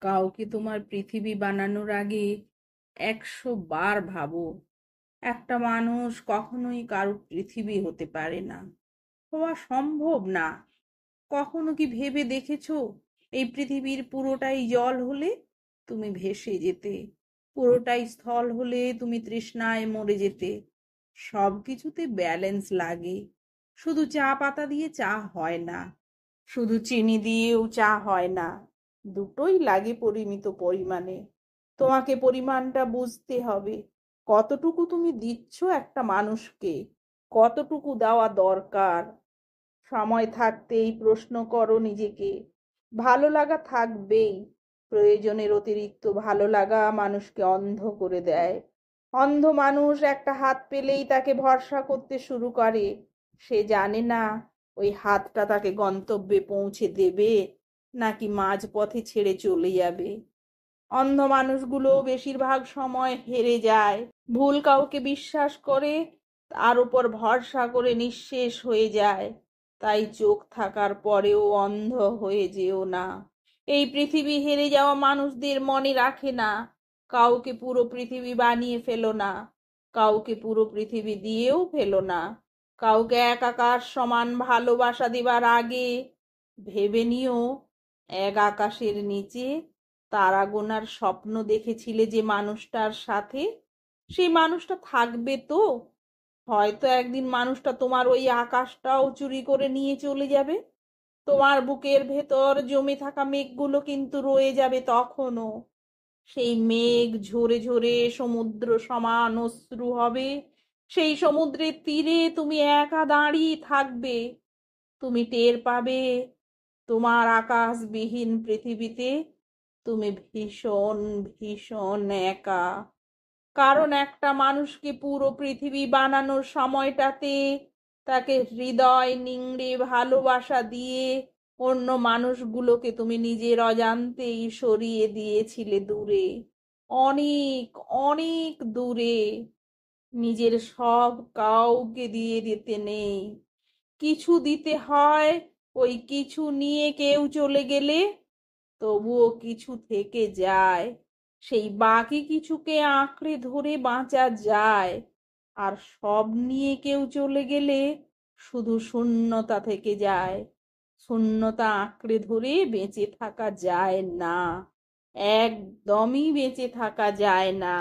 কাউকে তোমার পৃথিবী বানানোর আগে 100 বার ভাবো। একটা মানুষ কখনোই কারো পৃথিবী হতে পারে না, হওয়া সম্ভব না। কখনো কি ভেবে দেখেছো, এই পৃথিবীর পুরোটাই জল হলে তুমি ভেসে যেতে, পুরোটাই স্থল হলে তুমি তৃষ্ণায় মরে যেতে। সবকিছুতে ব্যালেন্স লাগে। শুধু চা পাতা দিয়ে চা হয় না, শুধু চিনি দিয়েও চা হয় না। দুটোই লাগে পরিমিত পরিমাণে। তোমাকে পরিমাণটা বুঝতে হবে। কতটুকু তুমি দিচ্ছ একটা মানুষকে, কতটুকু দেওয়া দরকার। সময় থাকতেই প্রশ্ন করো নিজেকে। ভালো লাগা থাকবেই, প্রয়োজনের অতিরিক্ত ভালো লাগা মানুষকে অন্ধ করে দেয়। অন্ধ মানুষ একটা হাত পেলেই তাকে ভরসা করতে শুরু করে। সে জানে না ওই হাতটা তাকে গন্তব্যে পৌঁছে দেবে নাকি মাঝপথে ছেড়ে চলে যাবে। অন্ধ মানুষগুলো বেশিরভাগ সময় হেরে যায়, ভুল কাউকে বিশ্বাস করে, তার উপর ভরসা করে নিঃশেষ হয়ে যায়। তাই চোখ থাকার পরেও অন্ধ হয়ে যেও না। এই পৃথিবী হেরে যাওয়া মানুষদের মনে রাখে না। কাউকে পুরো পৃথিবী বানিয়ে ফেলো না, কাউকে পুরো পৃথিবী দিয়েও ফেলো না। কাউকে এক আকাশ সমান ভালোবাসা দেবার আগে ভেবে নিও, এক আকাশের নিচে তারা গোনার স্বপ্ন দেখেছিলে যে মানুষটার সাথে, সেই মানুষটা থাকবে তো? হয়তো একদিন মানুষটা তোমার ওই আকাশটাও চুরি করে নিয়ে চলে যাবে। তোমার বুকের ভেতর জমে থাকা মেঘগুলো কিন্তু রয়ে যাবে তখনও। সেই মেঘ ঝরে ঝরে সমুদ্র সমান অশ্রু হবে। সেই সমুদ্রের তীরে তুমি একা দাঁড়িয়ে থাকবে। তুমি টের পাবে তোমার আকাশবিহীন পৃথিবীতে তুমি ভীষণ ভীষণ একা। কারণ একটা মানুষকে পুরো পৃথিবী বানানোর সময়টাতে তাকে হৃদয় নিংড়ে ভালোবাসা দিয়ে অন্য মানুষগুলোকে তুমি নিজের অজান্তেই সরিয়ে দিয়েছিলে দূরে, অনেক অনেক দূরে। নিজের সব কাউকে দিয়ে দিতে নেই, কিছু দিতে হয়। ওই কিছু নিয়ে কেউ চলে গেলে তবুও কিছু থেকে যায়। সেই বাকি কিছুকে আঁকড়ে ধরে বাঁচা যায়। আর সব নিয়ে কেউ চলে গেলে শুধু শূন্যতা থেকে যায়। শূন্যতা আঁকড়ে ধরে বেঁচে থাকা যায় না, একদমই বেঁচে থাকা যায় না।